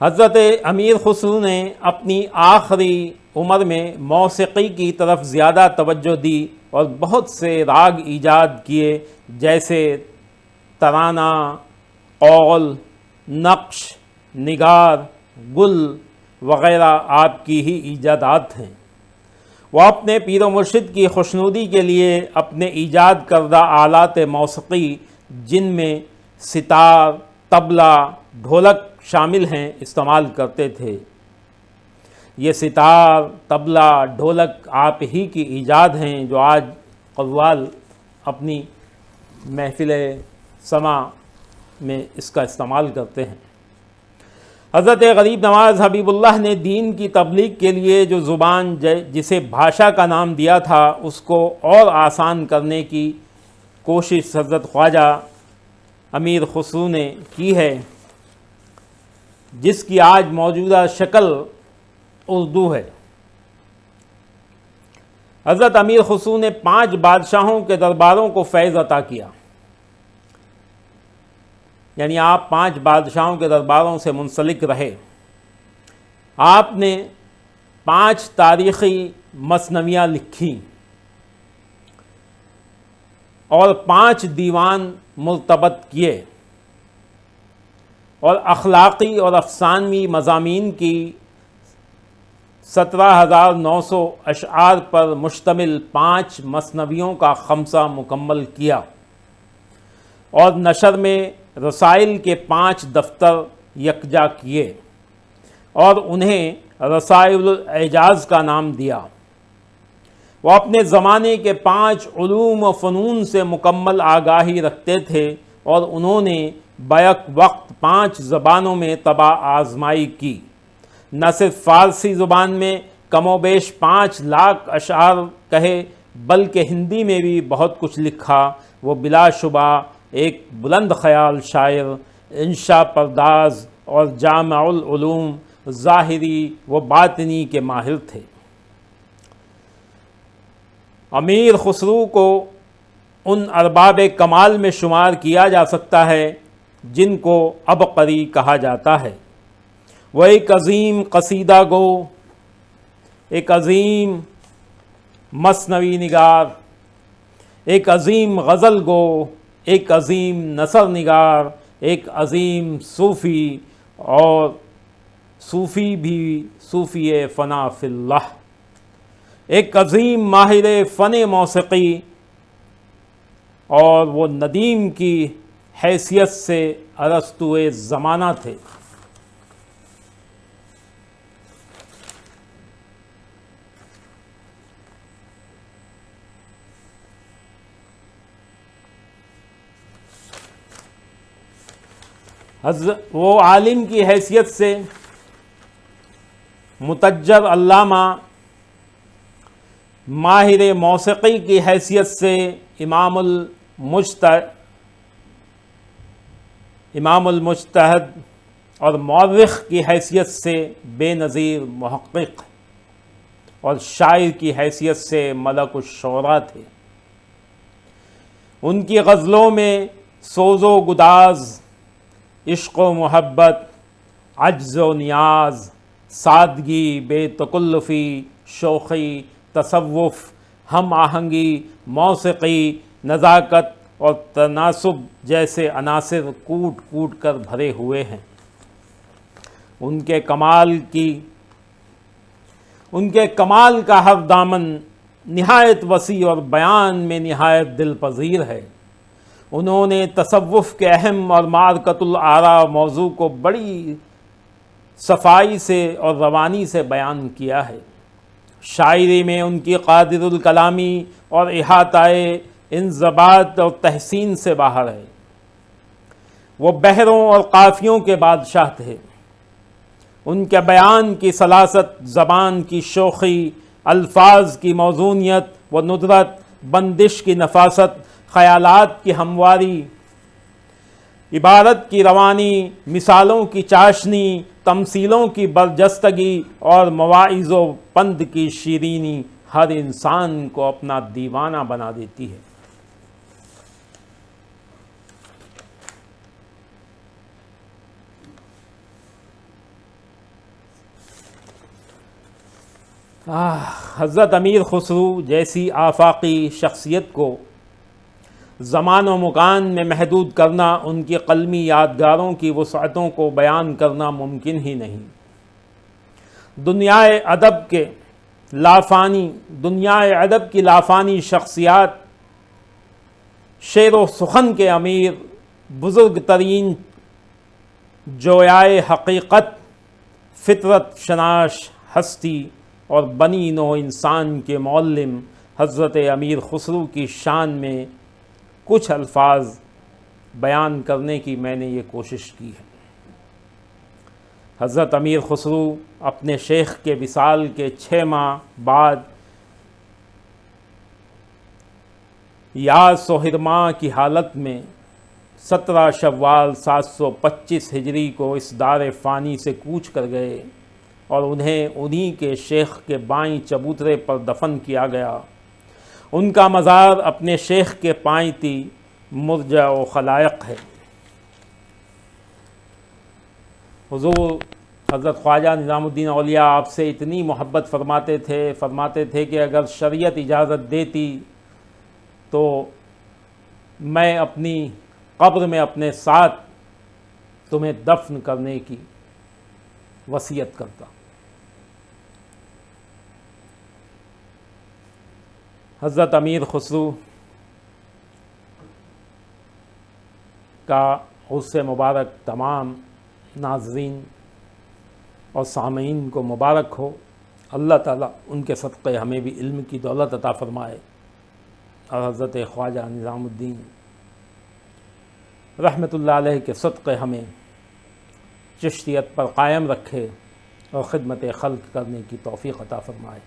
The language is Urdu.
حضرت امیر خسرو نے اپنی آخری عمر میں موسیقی کی طرف زیادہ توجہ دی اور بہت سے راگ ایجاد کیے، جیسے ترانہ، قول، نقش، نگار، گل وغیرہ آپ کی ہی ایجادات ہیں۔ وہ اپنے پیر و مرشد کی خوشنودی کے لیے اپنے ایجاد کردہ آلات موسیقی، جن میں ستار، طبلہ، ڈھولک شامل ہیں، استعمال کرتے تھے۔ یہ ستار، طبلہ، ڈھولک آپ ہی کی ایجاد ہیں جو آج قوال اپنی محفل سماع میں اس کا استعمال کرتے ہیں۔ حضرت غریب نواز حبیب اللہ نے دین کی تبلیغ کے لیے جو زبان جسے بھاشا کا نام دیا تھا، اس کو اور آسان کرنے کی کوشش حضرت خواجہ امیر خسرو نے کی ہے، جس کی آج موجودہ شکل اردو ہے۔ حضرت امیر خسرو نے 5 بادشاہوں کے درباروں کو فیض عطا کیا، یعنی آپ 5 بادشاہوں کے درباروں سے منسلک رہے۔ آپ نے 5 تاریخی مثنویاں لکھی اور 5 دیوان مرتبط کیے، اور اخلاقی اور افسانوی مضامین کی 17,900 اشعار پر مشتمل 5 مثنویوں کا خمسہ مکمل کیا، اور نشر میں رسائل کے 5 دفتر یکجا کیے اور انہیں رسائل الاعجاز کا نام دیا۔ وہ اپنے زمانے کے 5 علوم و فنون سے مکمل آگاہی رکھتے تھے، اور انہوں نے بیک وقت 5 زبانوں میں طبع آزمائی کی۔ نہ صرف فارسی زبان میں کم و بیش 5 لاکھ اشعار کہے، بلکہ ہندی میں بھی بہت کچھ لکھا۔ وہ بلا شبہ ایک بلند خیال شاعر، انشا پرداز اور جامع العلوم ظاہری و باطنی کے ماہر تھے۔ امیر خسرو کو ان ارباب کمال میں شمار کیا جا سکتا ہے جن کو عبقری کہا جاتا ہے۔ وہ ایک عظیم قصیدہ گو، ایک عظیم مثنوی نگار، ایک عظیم غزل گو، ایک عظیم نثر نگار، ایک عظیم صوفی، اور صوفی بھی صوفی فنا فی اللہ، ایک عظیم ماہر فن موسیقی، اور وہ ندیم کی حیثیت سے ارسطو زمانہ تھے۔ وہ عالم کی حیثیت سے متجر علامہ، ماہر موسیقی کی حیثیت سے امام المجتہد، اور مورخ کی حیثیت سے بے نظیر محقق، اور شاعر کی حیثیت سے ملک الشعراء تھے۔ ان کی غزلوں میں سوز و گداز، عشق و محبت، عجز و نیاز، سادگی، بے تکلفی، شوخی، تصوف، ہم آہنگی، موسیقی، نزاکت اور تناسب جیسے عناصر کوٹ کوٹ کر بھرے ہوئے ہیں۔ ان کے کمال کا ہر دامن نہایت وسیع اور بیان میں نہایت دل پذیر ہے۔ انہوں نے تصوف کے اہم اور معرکۃ الآراء موضوع کو بڑی صفائی سے اور روانی سے بیان کیا ہے۔ شاعری میں ان کی قادر الکلامی اور احاطہ انضباط اور تحسین سے باہر ہے۔ وہ بحروں اور قافیوں کے بادشاہ تھے۔ ان کے بیان کی سلاست، زبان کی شوخی، الفاظ کی موزونیت و ندرت، بندش کی نفاست، خیالات کی ہمواری، عبارت کی روانی، مثالوں کی چاشنی، تمثیلوں کی برجستگی اور مواعظ و پند کی شیرینی ہر انسان کو اپنا دیوانہ بنا دیتی ہے۔ حضرت امیر خسرو جیسی آفاقی شخصیت کو زمان و مکان میں محدود کرنا، ان کی قلمی یادگاروں کی وسعتوں کو بیان کرنا ممکن ہی نہیں۔ دنیائے ادب کی لافانی شخصیات، شعر و سخن کے امیر، بزرگ ترین جویائے حقیقت، فطرت شناس ہستی اور بنی نوع انسان کے معلم حضرت امیر خسرو کی شان میں کچھ الفاظ بیان کرنے کی میں نے یہ کوشش کی ہے۔ حضرت امیر خسرو اپنے شیخ کے وصال کے 6 ماہ بعد یاس و ہرما کی حالت میں 17 شوال 725 ہجری کو اس دار فانی سے کوچ کر گئے اور انہیں انہی کے شیخ کے بائیں چبوترے پر دفن کیا گیا۔ ان کا مزار اپنے شیخ کے پائیں مرجع و خلائق ہے۔ حضور حضرت خواجہ نظام الدین اولیاء آپ سے اتنی محبت فرماتے تھے کہ اگر شریعت اجازت دیتی تو میں اپنی قبر میں اپنے ساتھ تمہیں دفن کرنے کی وصیت کرتا۔ حضرت امیر خسرو کا عرس مبارک تمام ناظرین اور سامعین کو مبارک ہو۔ اللہ تعالیٰ ان کے صدقے ہمیں بھی علم کی دولت عطا فرمائے اور حضرت خواجہ نظام الدین رحمۃ اللہ علیہ کے صدقے ہمیں چشتیت پر قائم رکھے اور خدمت خلق کرنے کی توفیق عطا فرمائے۔